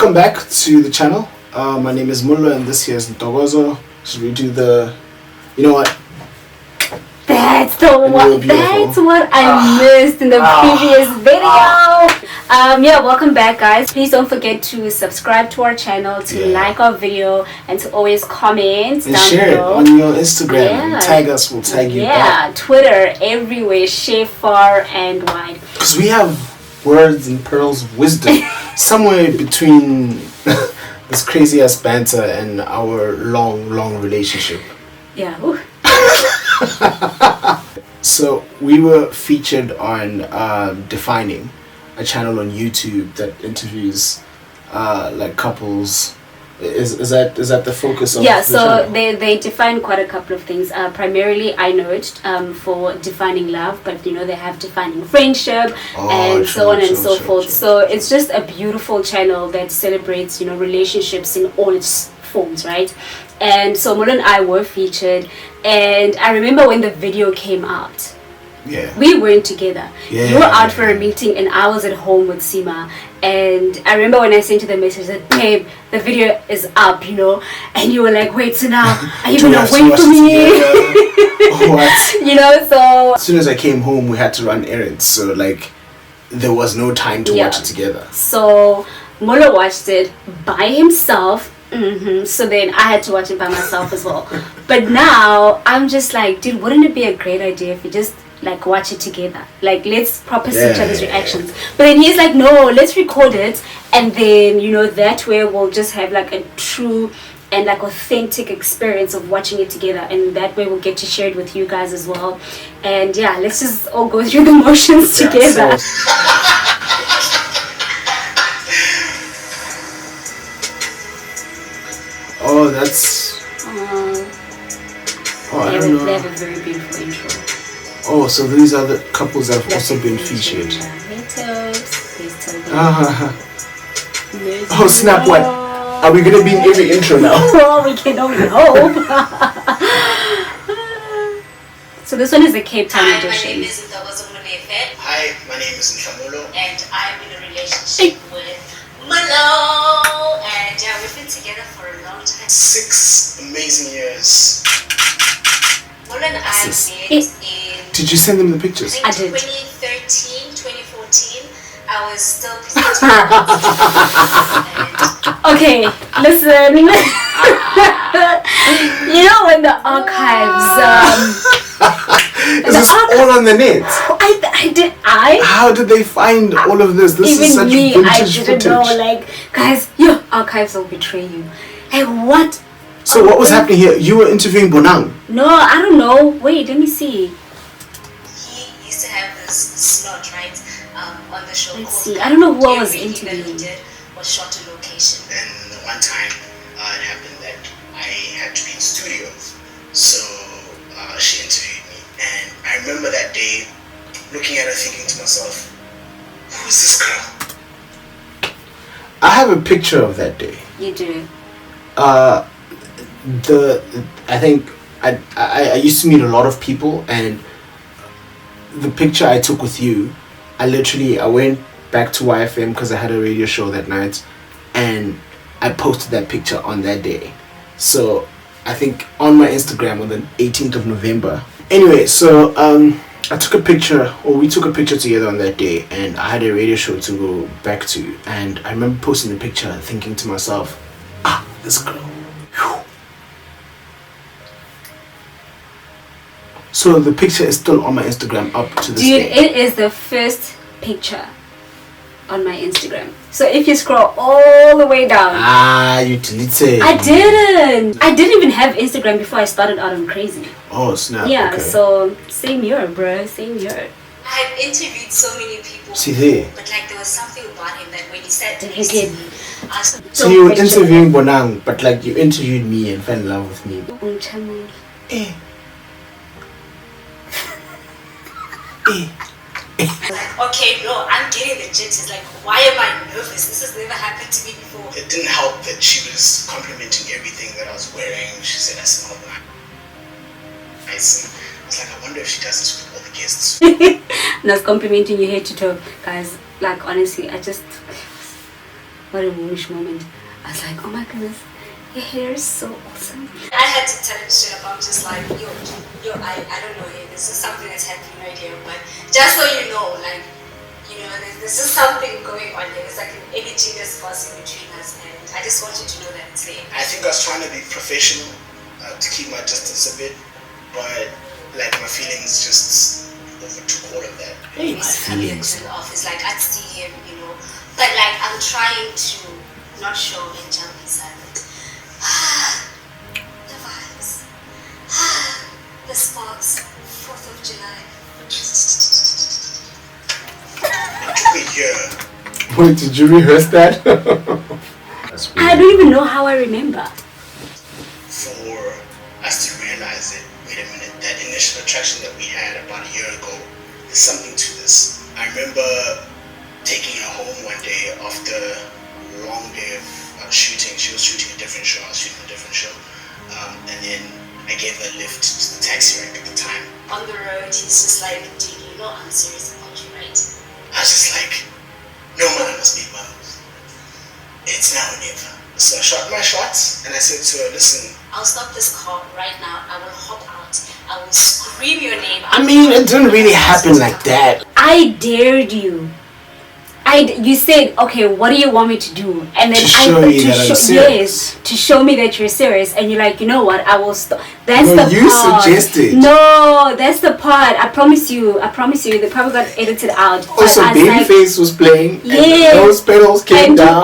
Welcome back to the channel. My name is Mulo and this here is Ntokozo. Should we do the... You know what? That's what I missed in the previous video. Yeah, welcome back, guys. Please don't forget to subscribe to our channel, to like our video, and to always comment and down share below. it on your Instagram. Tag us, we'll tag you back. Twitter, everywhere. Share far and wide. Because we have words and pearls of wisdom somewhere between this crazy ass banter and our long relationship. Yeah. So we were featured on Defining, a channel on YouTube that interviews like couples. Is that the focus of the channel? they define quite a couple of things. Primarily, I know it for defining love, but you know they have defining friendship and so on and so forth. So it's just a beautiful channel that celebrates relationships in all its forms, right? And so Mulo and I were featured, and I remember when the video came out. Yeah. We weren't together. You were out for a meeting and I was at home with Sima. And I remember when I sent you the message that, babe, the video is up, and you were like, wait, so now are you gonna wait for me? What? So as soon as I came home we had to run errands, so like there was no time to watch it together. So Mulo watched it by himself. So then I had to watch it by myself as well. But now I'm just like, dude, wouldn't it be a great idea if we just like watch it together? Like, let's proper see each other's reactions. But then he's like, no, let's record it, and then that way we'll just have like a true and like authentic experience of watching it together, and that way we'll get to share it with you guys as well. And yeah, let's just all go through the motions together. Oh, that's... I don't know. They have a very beautiful intro. Oh, so these are the couples that have also been featured. Oh, snap, what? Are we going to be in every intro now? Oh, we can only hope. So this one is the Cape Town edition. My name is Ntokozo. Hi, my name is Mulo. And I'm in a relationship with Mulo. And we've been together for a long time. 6 amazing years. Mulo and I met in... Did you send them the pictures? I did. 2013, 2014. I was still presenting. Okay, listen. When the archives... Is this all on the net? How did they find all of this? This Even is such me, vintage I didn't know. Like, guys, your archives will betray you. Hey, what? So what was happening here? You were interviewing Bonang? No, I don't know. Wait, let me see. He used to have this slot, right, on the show. Let's see. I don't know who I was interviewing. He did was shot on location. And one time it happened that I had to be in studio. So she interviewed me. And I remember that day looking at her thinking to myself, who is this girl? I have a picture of that day. You do? I think I used to meet a lot of people, and the picture I took with you, I went back to YFM because I had a radio show that night, and I posted that picture on that day. So I think on my Instagram on the 18th of November. Anyway, so I took a picture, or we took a picture together on that day, and I had a radio show to go back to, and I remember posting the picture thinking to myself, this girl. Whew. So the picture is still on my Instagram up to this day. Dude, it is the first picture on my Instagram. So if you scroll all the way down. You deleted. I didn't even have Instagram before I started out on Crazy. Oh, snap. Yeah, okay. So same year, bro. Same year. I had interviewed so many people. See there. But like there was something about him that when he said to Again. me, I was so you were interviewing Bonang, but like you interviewed me and fell in love with me. Okay, no, I'm getting the jitters. Like, why am I nervous? This has never happened to me before. It didn't help that she was complimenting everything that I was wearing. She said I smelled nice. I was like, I wonder if she does this with all the guests. And I was complimenting you head to toe. Guys, like honestly, I just What a moonish moment. I was like, oh my goodness, your hair is so awesome. I had to tell him straight up. I'm just like, I don't know him. This is something that's happening right here. But just so you know, like, there's just something going on here. It's like an energy that's passing between us, and I just want you to know that it's there. I think I was trying to be professional to keep my distance a bit, but like my feelings just overtook all of that. Hey, My feelings. It's like I'd see him, but like I'm trying to not show and jump inside it. The vibes, the sparks. 4th of July. It took a year. Wait, did you rehearse that? That's weird. I don't even know how I remember. For us to realize that, wait a minute, that initial attraction that we had about a year ago, there's something to this. I remember taking her home one day after a long day of shooting. She was shooting a different show, I was shooting a different show. And then I gave her a lift to the taxi rank at the time. On the road, he's just like, dude, I'm serious about you, right? I was just like, no man must be mum. It's now or never. So I shot my shots and I said to her, listen, I'll stop this car right now. I will hop out. I will scream your name. I mean, it didn't really happen like that. I dared you. You said, okay, what do you want me to do? And then To show you that I'm serious. Yes, to show me that you're serious. And you're like, you know what? I will stop. That's No, the you part. suggested. No, that's the part. I promise you. They probably got edited out. But Also, I was like, Babyface was playing, Yes. and those pedals came and down.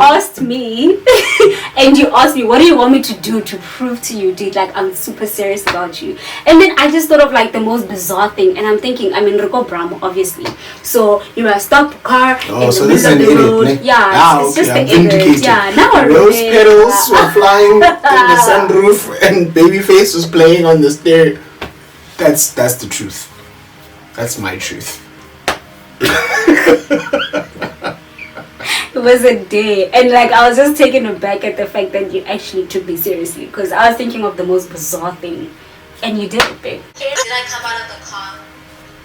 you asked me, what do you want me to do to prove to you, dude, like I'm super serious about you? And then I just thought of like the most bizarre thing, and I'm thinking, I'm in Rico Bramo, obviously. So I stop the car Oh, in so the this middle is of an the edit, road. ne? Yeah, it's okay, just I'm the edit. vindicated. Yeah, now I Those remember. pedals were flying in the sunroof, and Babyface was playing on the stereo. That's the truth. That's my truth. It was a day, and like I was just taken aback at the fact that you actually took me seriously, because I was thinking of the most bizarre thing, and you did it, babe. Did I come out of the car?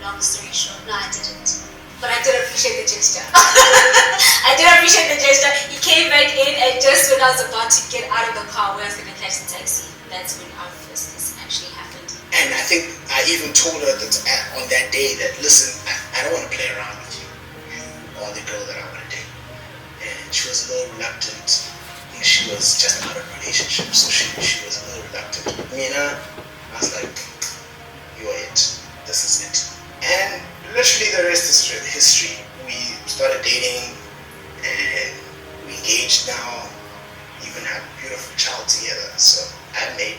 Long story short, no, I didn't. But I did appreciate the gesture. I did appreciate the gesture. He came back in, and just when I was about to get out of the car where I was going to catch the taxi, that's when our first kiss actually happened. And I think I even told her that on that day that, listen, I don't want to play around with you. You are the girl that I want to date. And she was a little reluctant. She was just out of a relationship, so she was a little reluctant. I was like, you are it. This is it. And literally the rest is history. We started dating and we engaged now, even have a beautiful child together. So I made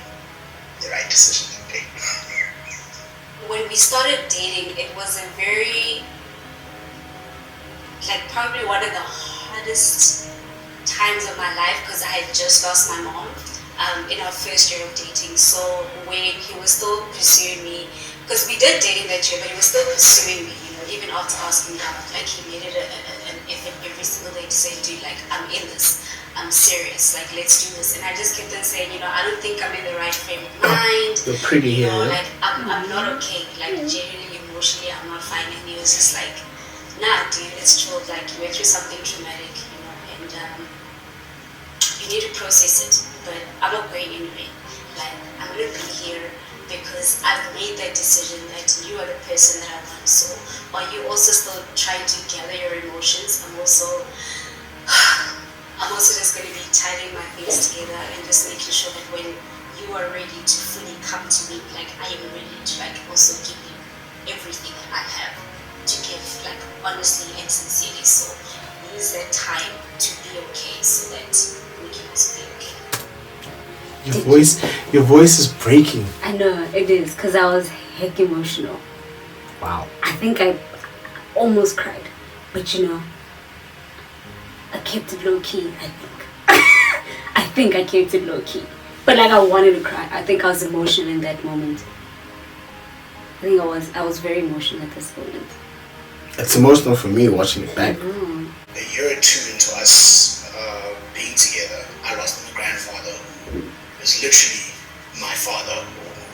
the right decision that day. When we started dating, it was a very, probably one of the hardest times of my life, because I had just lost my mom in our first year of dating. So when he was still pursuing me, because we did dating that year, but he was still pursuing me, even after asking me out. Like, he made it an effort every single day to say, dude, like, I'm in this. I'm serious. Like, let's do this. And I just kept on saying, I don't think I'm in the right frame of mind. You're pretty here. Like, I'm not okay. Like, genuinely, emotionally, I'm not fine. And he was just like, nah, dude, it's true. Like, you went through something traumatic, and you need to process it. But I'm not going anyway. Like, I'm going to be here because I've made that decision that you are the person that I want. So while you also still trying to gather your emotions, I'm also just going to be tying my things together and just making sure that when you are ready to fully come to me, like, I am ready to also give you everything that I have to give, honestly and sincerely. So use that time to be okay so that we can also be okay. Your voice is breaking. I know it is, because I was heck emotional. Wow. I think I almost cried, but I kept it low key. I think I kept it low key, but I wanted to cry. I think I was emotional in that moment. I think I was very emotional at this moment. It's emotional for me watching it back. Mm. A year or two into us being together, I lost my grandfather. It was literally my father.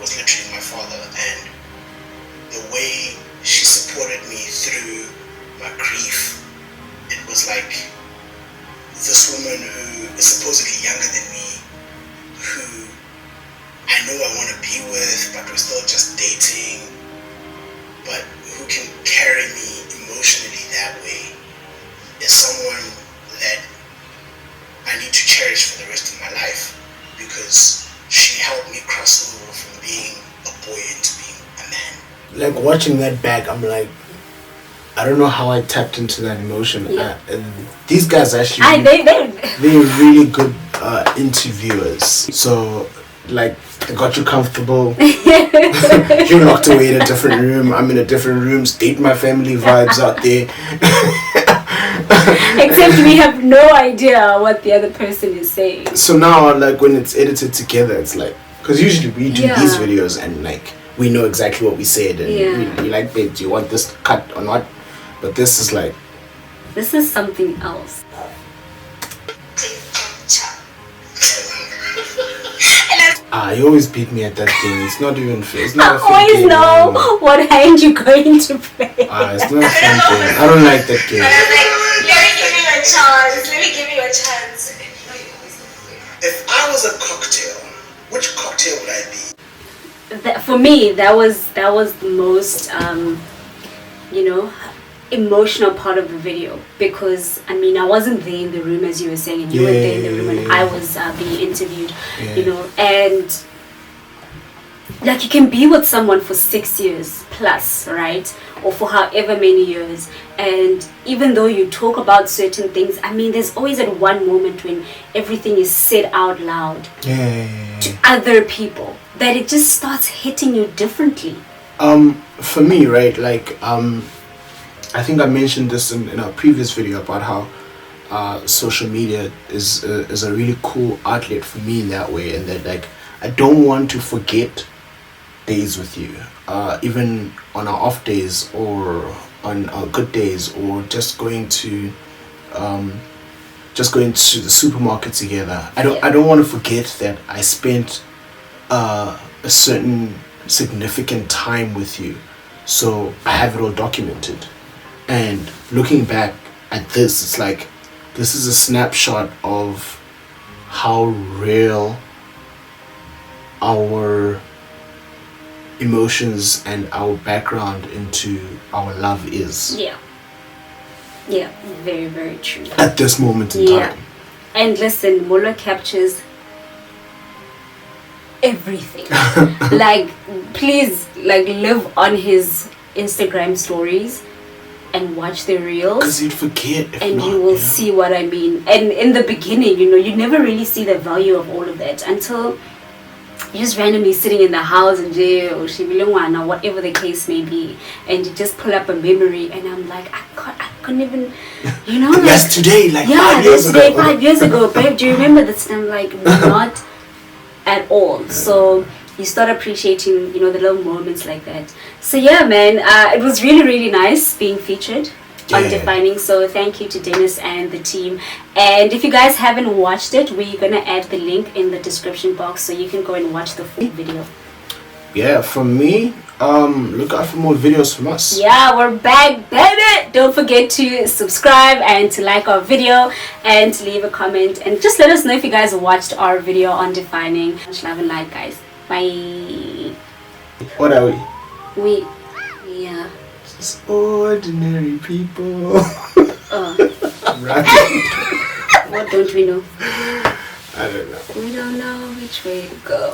And the way she supported me through my grief, it was like this woman who is supposedly younger than me, who I know I want to be with, but we're still just dating, but who can carry me emotionally that way, is someone that I need to cherish for the rest of my life, because she helped me cross over from being a boy into being a man. Like watching that back, I'm like, I don't know how I tapped into that emotion. Yeah. These guys actually, they're really good interviewers. So, like, they got you comfortable. You're locked away in a different room. I'm in a different room. State my family vibes out there. Except we have no idea what the other person is saying. So now, like, when it's edited together, it's like, because usually we do these videos and, like, we know exactly what we said. And we like, babe, do you want this cut or not? But this is like... This is something else. You always beat me at that thing. It's not even fair. It's not I always know what hand you're going to play. It's not a fun thing. I don't like that game. But I was like, let me give you a chance. Let me give you a chance. If I was a cocktail, which cocktail would I be? For me, that was the most, emotional part of the video, because I mean I wasn't there in the room, as you were saying, and you were there in the room, and I was being interviewed, and like you can be with someone for 6 years plus, right, or for however many years, and even though you talk about certain things, I mean there's always that one moment when everything is said out loud to other people that it just starts hitting you differently. For me, right, like I think I mentioned this in our previous video about how social media is a really cool outlet for me in that way, and that like I don't want to forget days with you, even on our off days or on our good days, or just going to the supermarket together. I don't want to forget that I spent a certain significant time with you, so I have it all documented. And looking back at this, it's like this is a snapshot of how real our emotions and our background into our love is. Yeah, very, very true. At this moment in time. And listen, Mulo captures everything. Like, please, like, live on his Instagram stories and watch the reels, because you'd forget if and not, you will see what I mean. And in the beginning, you never really see the value of all of that until you're just randomly sitting in the house in jail or whatever the case may be, and you just pull up a memory, and I'm like, I couldn't even, like, that's today, like 5 years ago. Today, 5 years ago, babe, do you remember this? And I'm like, not at all. So you start appreciating, the little moments like that. So yeah, man, it was really, really nice being featured on Defining. So thank you to Dennis and the team. And if you guys haven't watched it, we're gonna add the link in the description box so you can go and watch the full video. Yeah, from me, look out for more videos from us. Yeah, we're back, baby. Don't forget to subscribe and to like our video and to leave a comment, and just let us know if you guys watched our video on Defining. Much love and light, guys. Bye. What are we? Yeah. Just ordinary people. Right. What don't we know? I don't know. We don't know which way to go.